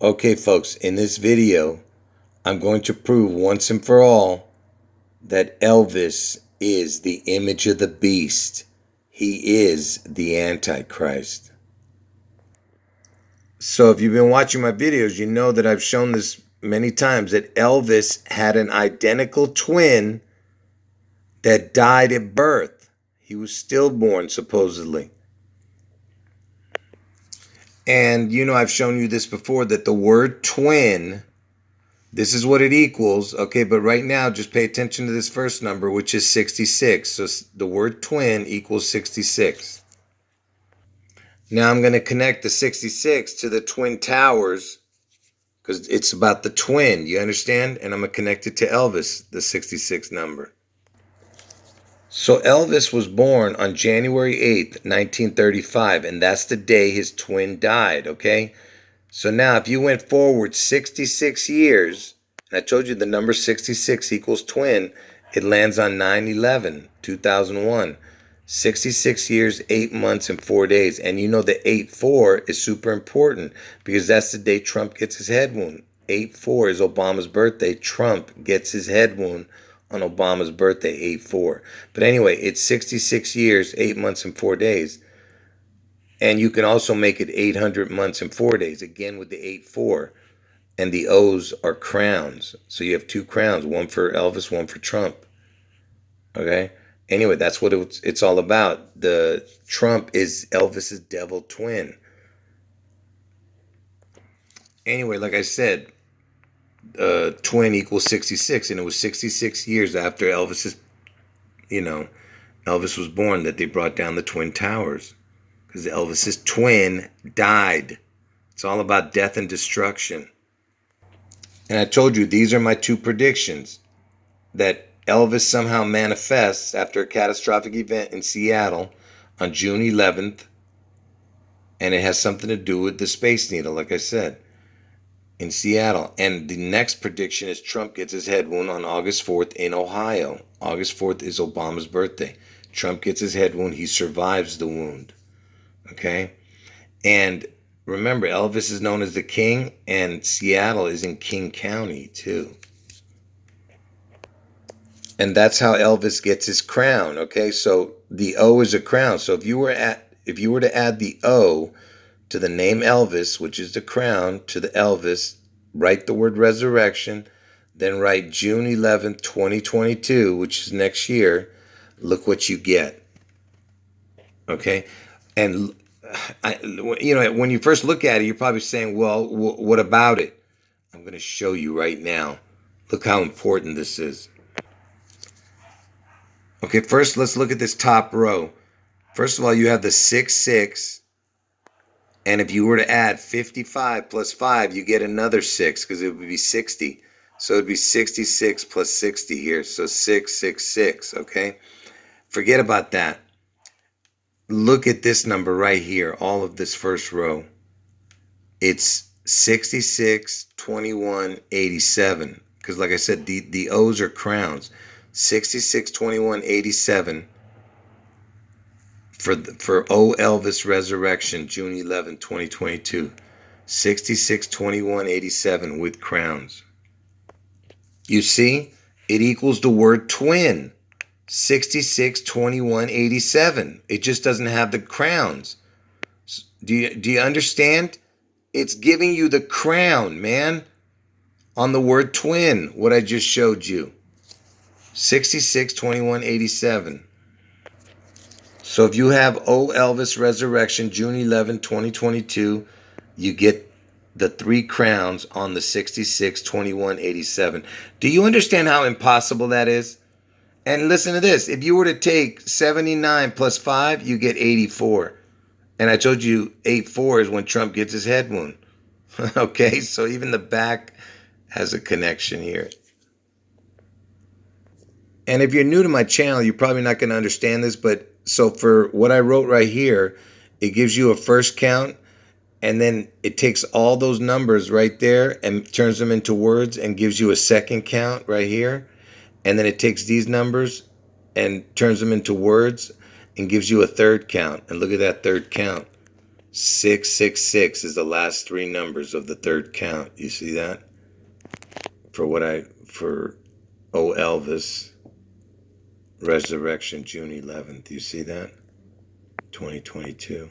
Okay, folks, in this video, I'm going to prove once and for all that Elvis is the image of the beast. He is the Antichrist. So if you've been watching my videos, you know that I've shown this many times, that Elvis had an identical twin that died at birth. He was stillborn, supposedly. And I've shown you this before, that the word twin, this is what it equals, okay? But right now, just pay attention to this first number, which is 66. So the word twin equals 66. Now I'm going to connect the 66 to the Twin Towers because it's about the twin, you understand? And I'm going to connect it to Elvis, the 66 number. So Elvis was born on January 8th, 1935, and that's the day his twin died, okay? So now if you went forward 66 years, and I told you the number 66 equals twin, it lands on 9/11/2001. 66 years, 8 months, and 4 days. And you know the 8/4 is super important because that's the day Trump gets his head wound. 8/4 is Obama's birthday. Trump gets his head wound on Obama's birthday, 8/4. But anyway, it's 66 years, 8 months, and 4 days. And you can also make it 800 months and 4 days, again with the 8/4. And the O's are crowns. So you have two crowns, one for Elvis, one for Trump. Okay? Anyway, that's what it's all about. The Trump is Elvis's devil twin. Anyway, like I said, twin equals 66. And it was 66 years after Elvis was born that they brought down the Twin Towers. Because Elvis's twin died. It's all about death and destruction. And I told you, these are my two predictions. That Elvis somehow manifests after a catastrophic event in Seattle on June 11th. And it has something to do with the Space Needle, like I said, in Seattle. And the next prediction is Trump gets his head wound on August 4th in Ohio. August 4th is Obama's birthday. Trump gets his head wound. He survives the wound. Okay? And remember, Elvis is known as the King, and Seattle is in King County, too. And that's how Elvis gets his crown, okay? So the O is a crown. So if you were to add the O to the name Elvis, which is the crown, to the Elvis, write the word resurrection, then write June 11th, 2022, which is next year, look what you get. Okay? And when you first look at it, you're probably saying, well, what about it? I'm going to show you right now. Look how important this is. Okay, first let's look at this top row. First of all, you have the 66. And if you were to add 55 plus 5, you get another 6 because it would be 60. So it would be 66 plus 60 here. So 666, okay? Forget about that. Look at this number right here, all of this first row. It's 66, 21, 87. Because like I said, the O's are crowns. 66, 21, 87 for O Elvis Resurrection, June 11, 2022. 66, 21, 87 with crowns. You see, it equals the word twin. 66, 21, 87. It just doesn't have the crowns. Do you understand? It's giving you the crown, man, on the word twin, what I just showed you. 66, 21, 87. So if you have O Elvis Resurrection, June 11, 2022, you get the 3 crowns on the 66, 21, 87. Do you understand how impossible that is? And listen to this. If you were to take 79 plus 5, you get 84. And I told you 8/4 is when Trump gets his head wound. Okay, so even the back has a connection here. And if you're new to my channel, you're probably not going to understand this, but so for what I wrote right here, it gives you a first count, and then it takes all those numbers right there and turns them into words and gives you a second count right here. And then it takes these numbers and turns them into words and gives you a third count. And look at that third count. 666 is the last three numbers of the third count. You see that? For Oh Elvis, Resurrection, June 11th. You see that? 2022.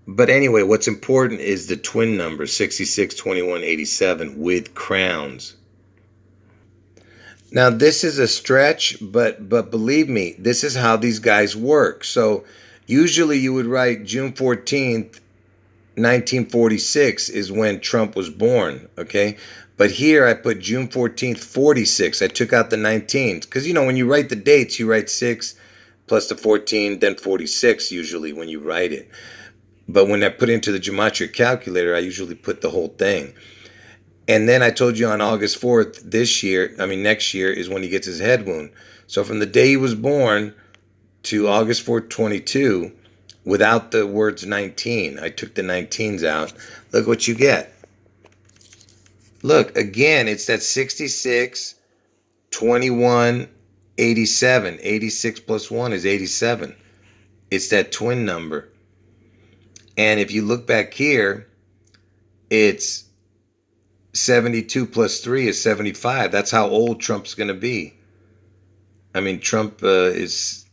But anyway, what's important is the twin number, 66, 21, 87, with crowns. Now, this is a stretch, but believe me, this is how these guys work. So usually you would write June 14th, 1946 is when Trump was born, okay? But here I put June 14th, 46. I took out the 19th because, when you write the dates, you write 6 plus the 14, then 46 usually when you write it. But when I put into the gematria calculator, I usually put the whole thing. And then I told you on August 4th next year is when he gets his head wound. So from the day he was born to August 4th, 22, without the words 19, I took the 19s out. Look what you get. Look, again, it's that 66, 21, 87. 86 plus 1 is 87. It's that twin number. And if you look back here, it's 72 plus 3 is 75. That's how old Trump's going to be. I mean, Trump is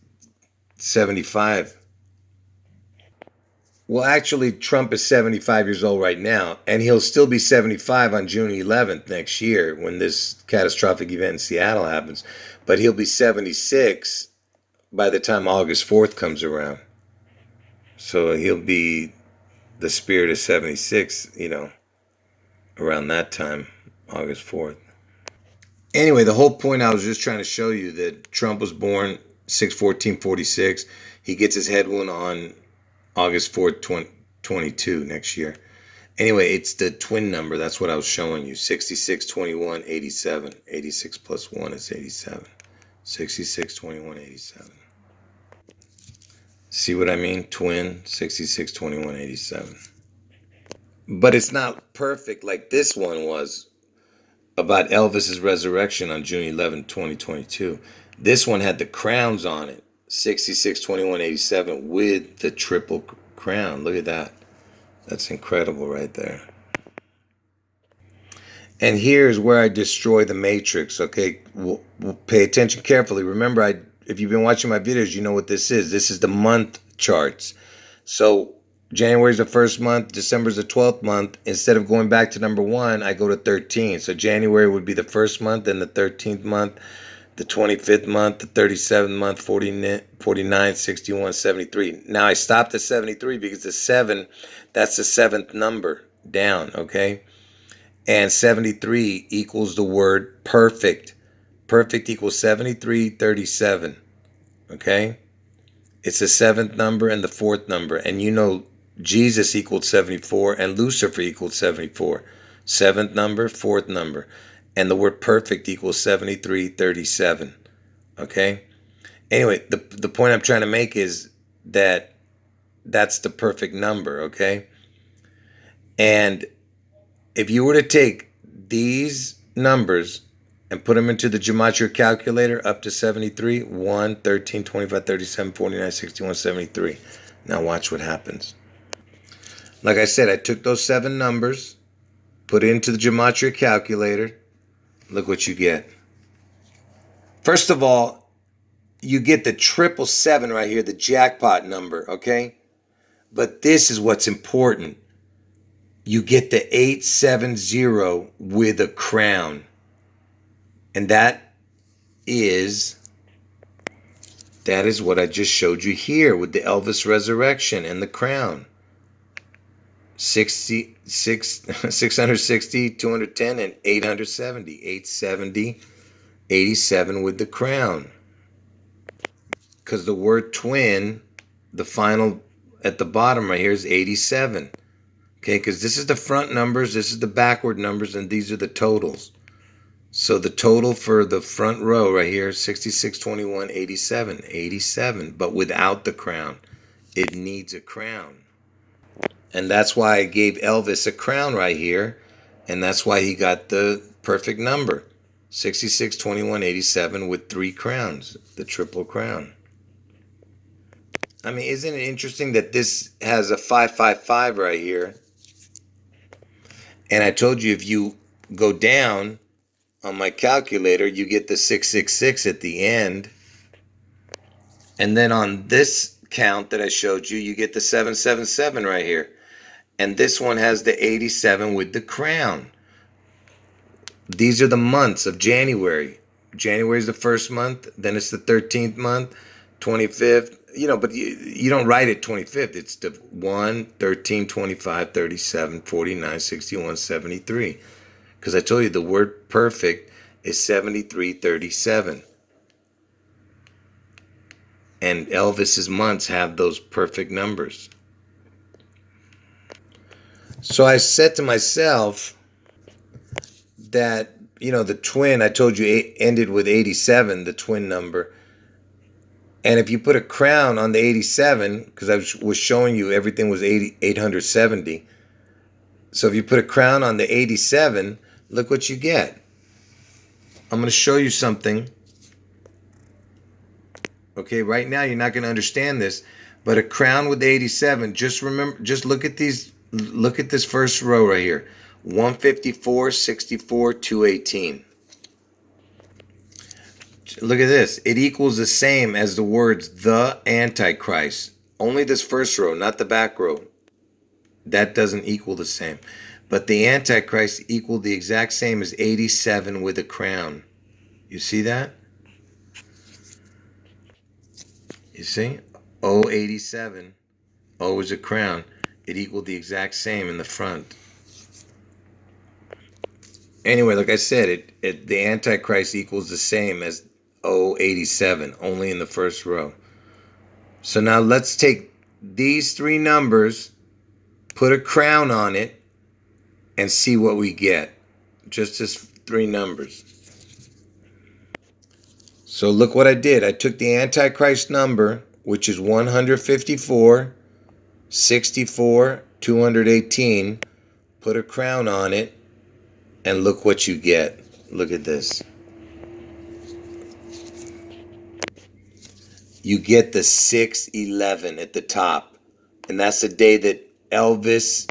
75. Well, actually, Trump is 75 years old right now, and he'll still be 75 on June 11th next year when this catastrophic event in Seattle happens. But he'll be 76 by the time August 4th comes around. So he'll be the spirit of 76, around that time, August 4th. Anyway, the whole point I was just trying to show you that Trump was born 6/14/46. He gets his head wound on August 4th, 2022 next year. Anyway, it's the twin number. That's what I was showing you. 66, 21, 87. 86 plus 1 is 87. 66, 21, 87. See what I mean? Twin, 66, 21, 87. But it's not perfect like this one was about Elvis's resurrection on June 11, 2022. This one had the crowns on it. 66, 21, 87 with the triple crown. Look at that. That's incredible right there. And here's where I destroy the matrix, okay? We'll pay attention carefully. Remember, if you've been watching my videos, you know what this is. This is the month charts. So January is the first month, December is the 12th month. Instead of going back to number 1, I go to 13. So January would be the first month, then the 13th month, the 25th month, the 37th month, 49, 61, 73. Now I stopped at 73 because the 7, that's the 7th number down, okay? And 73 equals the word perfect. Perfect equals 7337, okay? It's the 7th number and the 4th number. And Jesus equaled 74 and Lucifer equaled 74. 7th number, 4th number. And the word perfect equals 7337. Okay? Anyway, the point I'm trying to make is that that's the perfect number, okay? And if you were to take these numbers and put them into the gematria calculator up to 73, 1, 13, 25, 37, 49, 61, 73. Now watch what happens. Like I said, I took those 7 numbers, put it into the gematria calculator. Look what you get. First of all, you get the 777 right here, the jackpot number, okay? But this is what's important. You get the 870 with a crown. And that is what I just showed you here with the Elvis resurrection and the crown. 660, 210, and 870. 870, 87 with the crown. Because the word twin, the final at the bottom right here is 87. Okay, because this is the front numbers, this is the backward numbers, and these are the totals. So the total for the front row right here is 66, 21, 87. 87, but without the crown. It needs a crown. And that's why I gave Elvis a crown right here. And that's why he got the perfect number. 66, 21, 87 with 3 crowns. The triple crown. I mean, isn't it interesting that this has a 555 right here? And I told you if you go down on my calculator, you get the 666 at the end. And then on this count that I showed you, you get the 777 right here. And this one has the 87 with the crown. These are the months of January. January is the first month, then it's the 13th month, 25th, but you don't write it 25th. It's the 1, 13, 25, 37, 49, 61, 73. Because I told you the word perfect is 7337. And Elvis's months have those perfect numbers. So I said to myself that, the twin, I told you ended with 87, the twin number. And if you put a crown on the 87, because I was showing you everything was 870. So if you put a crown on the 87, look what you get. I'm going to show you something. Okay, right now you're not going to understand this, but a crown with 87, just look at this first row right here. 154, 64, 218. Look at this. It equals the same as the words the Antichrist. Only this first row, not the back row. That doesn't equal the same. But the Antichrist equaled the exact same as 87 with a crown. You see that? You see? 087. O is a crown. It equaled the exact same in the front. Anyway, like I said, the Antichrist equals the same as 087, only in the first row. So now let's take these three numbers, put a crown on it, and see what we get. Just as three numbers. So look what I did. I took the Antichrist number, which is 154, 64, 218, put a crown on it, and look what you get. Look at this. You get the 611 at the top. And that's the day that Elvis,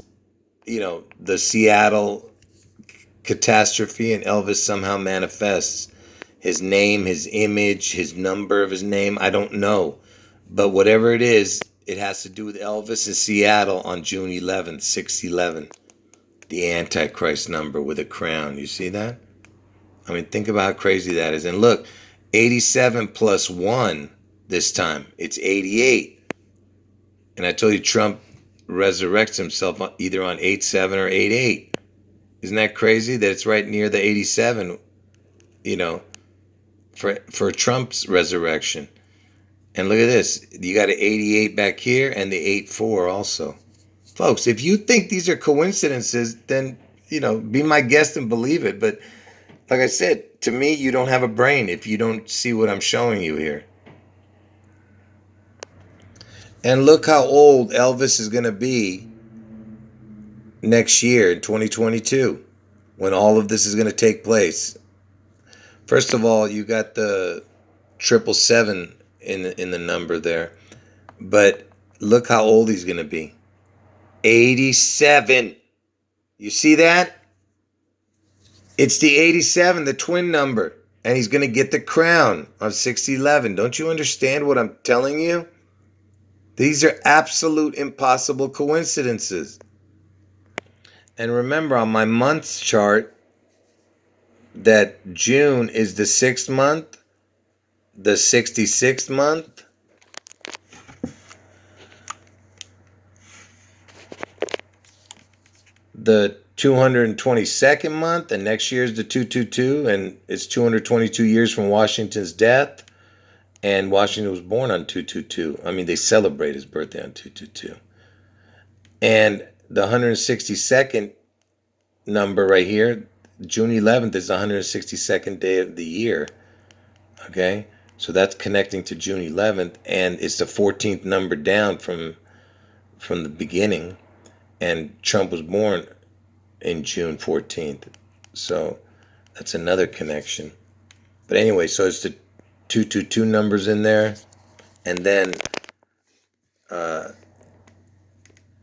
the Seattle catastrophe, and Elvis somehow manifests. His name, his image, his number of his name, I don't know. But whatever it is, it has to do with Elvis in Seattle on June 11th, 611. The Antichrist number with a crown. You see that? I mean, think about how crazy that is. And look, 87 plus 1 this time. It's 88. And I told you Trump resurrects himself either on 87 or 88. Isn't that crazy that it's right near the 87, for Trump's resurrection? And look at this. You got an 88 back here and the 84 also. Folks, if you think these are coincidences, then, be my guest and believe it. But like I said, to me, you don't have a brain if you don't see what I'm showing you here. And look how old Elvis is going to be next year in 2022 when all of this is going to take place. First of all, you got the 777 in the number there. But look how old he's going to be. 87. You see that? It's the 87, the twin number. And he's going to get the crown on 611. Don't you understand what I'm telling you? These are absolute impossible coincidences. And remember, on my months chart, that June is the 6th month, the 66th month, the 222nd month, and next year is the 222, and it's 222 years from Washington's death, and Washington was born on 222. I mean, they celebrate his birthday on 222. And the 162nd number right here, June 11th, is the 162nd day of the year. Okay? So that's connecting to June 11th, and it's the 14th number down from the beginning. And Trump was born in June 14th. So that's another connection. But anyway, so it's the 222 numbers in there. And then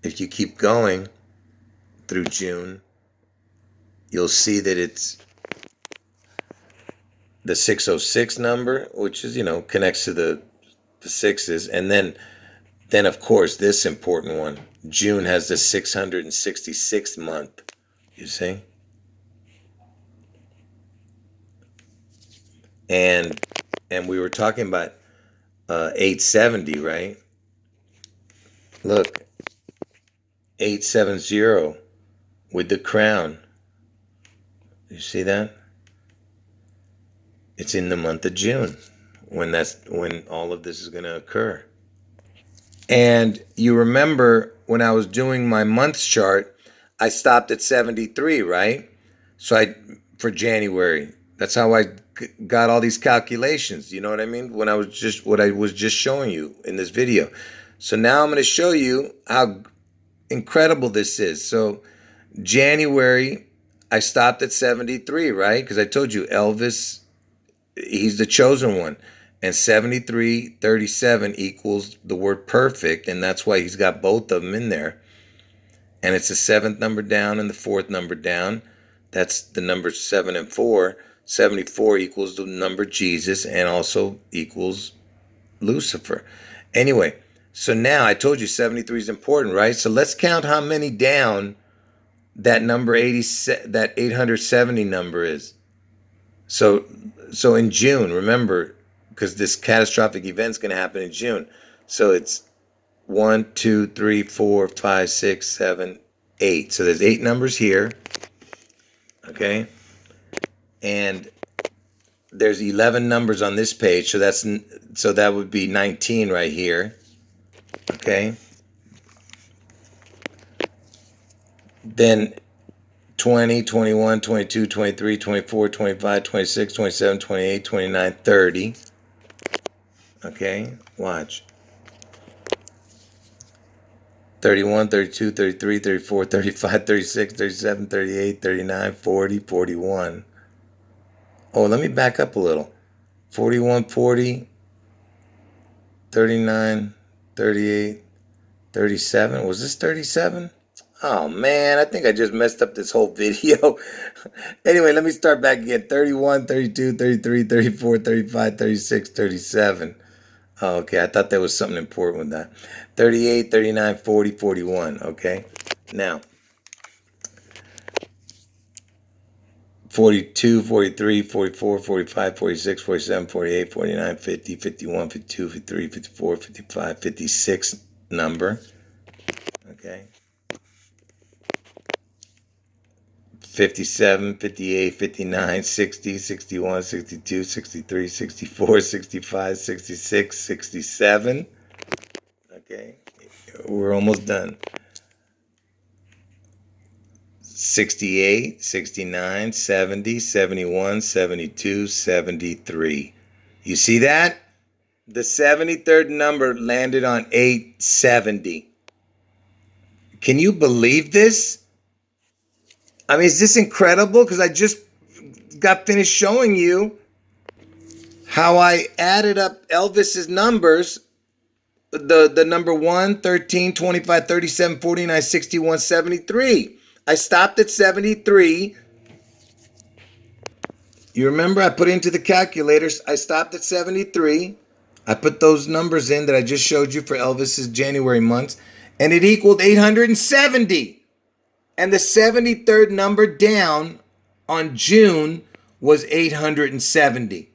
if you keep going through June, you'll see that it's the 606 number, which is, connects to the sixes. And then of course, this important one, June has the 666th month, you see? And we were talking about 870, right? Look, 870 with the crown. You see that? It's in the month of June when all of this is going to occur. And you remember when I was doing my months chart, I stopped at 73, right? So for January, that's how I got all these calculations. You know what I mean? What I was just showing you in this video. So now I'm going to show you how incredible this is. So January, I stopped at 73, right? Because I told you ELVIS, he's the chosen one. And 7337 equals the word perfect, and that's why he's got both of them in there. And it's the seventh number down and the fourth number down. That's the numbers 7 and 4. 74 equals the number Jesus and also equals Lucifer. Anyway, so now I told you 73 is important, right? So let's count how many down that number 80, that 870 number is. So in June, remember, because this catastrophic event is going to happen in June. So it's 1, 2, 3, 4, 5, 6, 7, 8. So there's 8 numbers here. Okay. And there's 11 numbers on this page. So that would be 19 right here. Okay. Then 20, 21, 22, 23, 24, 25, 26, 27, 28, 29, 30. Okay, watch. 31, 32, 33, 34, 35, 36, 37, 38, 39, 40, 41. Oh, let me back up a little. 41, 40, 39, 38, 37. Was this 37? Oh, man, I think I just messed up this whole video. Anyway, let me start back again. 31, 32, 33, 34, 35, 36, 37. Oh, okay, I thought there was something important with that. 38, 39, 40, 41, okay? Now, 42, 43, 44, 45, 46, 47, 48, 49, 50, 51, 52, 53, 54, 55, 56 number, okay? 57, 58, 59, 60, 61, 62, 63, 64, 65, 66, 67. Okay, we're almost done. 68, 69, 70, 71, 72, 73. You see that? The 73rd number landed on 870. Can you believe this? I mean, is this incredible? Because I just got finished showing you how I added up Elvis's numbers. The number 1, 13, 25, 37, 49, 61, 73. I stopped at 73. You remember I put into the calculators. I stopped at 73. I put those numbers in that I just showed you for Elvis's January months. And it equaled 870. And the 73rd number down on June was 870.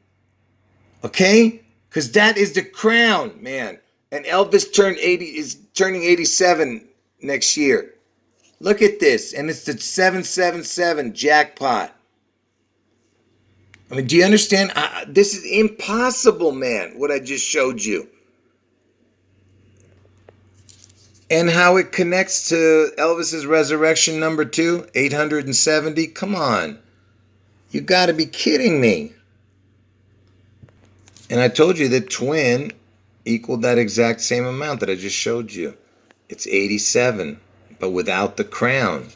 Okay? Because that is the crown, man. And Elvis is turning 87 next year. Look at this. And it's the 777 jackpot. I mean, do you understand? This is impossible, man, what I just showed you. And how it connects to Elvis's resurrection number 2, 870. Come on. You got to be kidding me. And I told you that twin equaled that exact same amount that I just showed you. It's 87, but without the crown.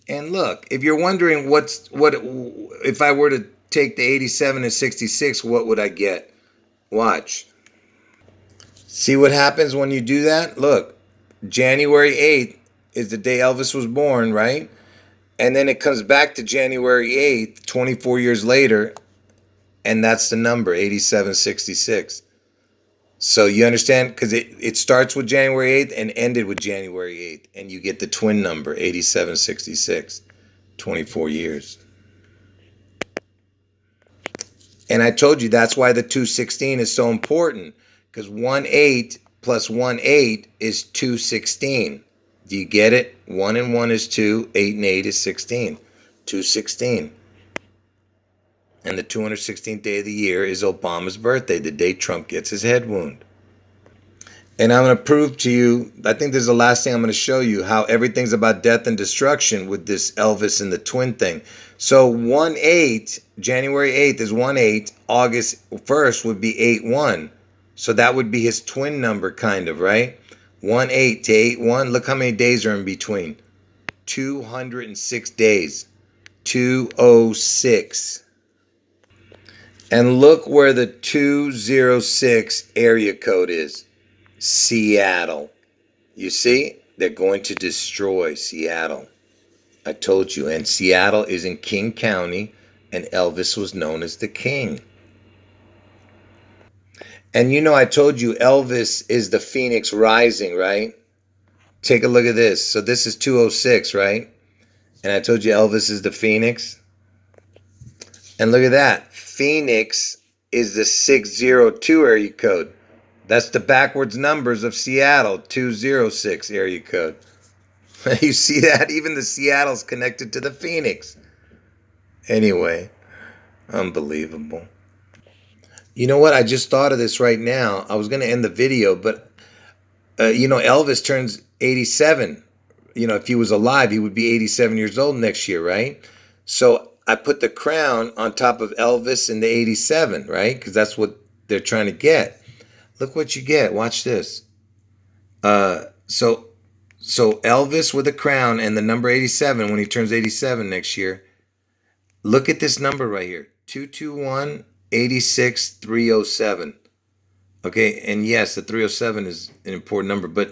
And look, if you're wondering what if I were to take the 87 and 66, what would I get? Watch. See what happens when you do that? Look, January 8th is the day Elvis was born, right? And then it comes back to January 8th, 24 years later, and that's the number, 8766. So you understand? Because it starts with January 8th and ended with January 8th, and you get the twin number, 8766, 24 years. And I told you that's why the 216 is so important, because 1-8 plus 1-8 is 216. Do you get it? 1 and 1 is 2, 8 and 8 is 16. 216. And the 216th day of the year is Obama's birthday, the day Trump gets his head wound. And I'm going to prove to you, I think this is the last thing I'm going to show you, how everything's about death and destruction with this Elvis and the twin thing. So 1-8, January 8th is 1-8, August 1st would be 8-1. So that would be his twin number, kind of, right? 1-8 to 8-1, look how many days are in between. 206 days. 206. And look where the 206 area code is. Seattle. You see? They're going to destroy Seattle. I told you. And Seattle is in King County, and Elvis was known as the King. And you know, I told you Elvis is the Phoenix rising, right? Take a look at this. So this is 206, right? And I told you Elvis is the Phoenix. And look at that. Phoenix is the 602 area code. That's the backwards numbers of Seattle, 206 area code. You see that? Even the Seattle's connected to the Phoenix. Anyway, unbelievable. You know what? I just thought of this right now. I was going to end the video, but, Elvis turns 87. If he was alive, he would be 87 years old next year, right? So I put the crown on top of Elvis and the 87, right? Because that's what they're trying to get. Look what you get. Watch this. So Elvis with a crown and the number 87 when he turns 87 next year. Look at this number right here. 221-86-307. Okay, and yes, the 307 is an important number, but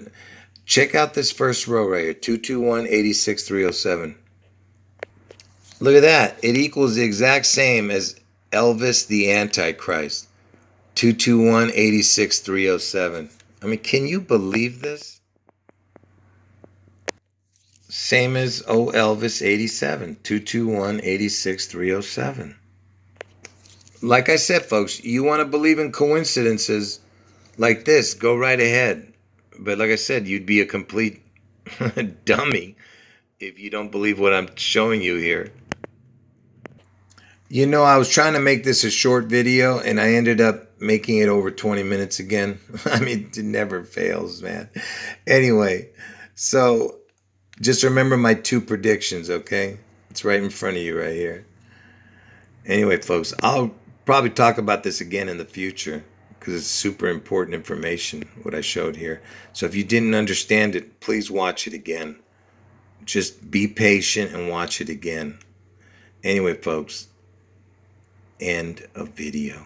check out this first row right here. 221-86-307. Look at that. It equals the exact same as Elvis the Antichrist. 221-86-307. I mean, can you believe this? Same as Elvis 87. 221-86-307. Like I said, folks, you want to believe in coincidences like this, go right ahead. But like I said, you'd be a complete dummy if you don't believe what I'm showing you here. I was trying to make this a short video, and I ended up making it over 20 minutes again. I mean, it never fails, man. Anyway, so just remember my 2 predictions, okay? It's right in front of you right here. Anyway, folks, I'll probably talk about this again in the future because it's super important information, what I showed here. So if you didn't understand it, please watch it again. Just be patient and watch it again. Anyway, folks, end of video.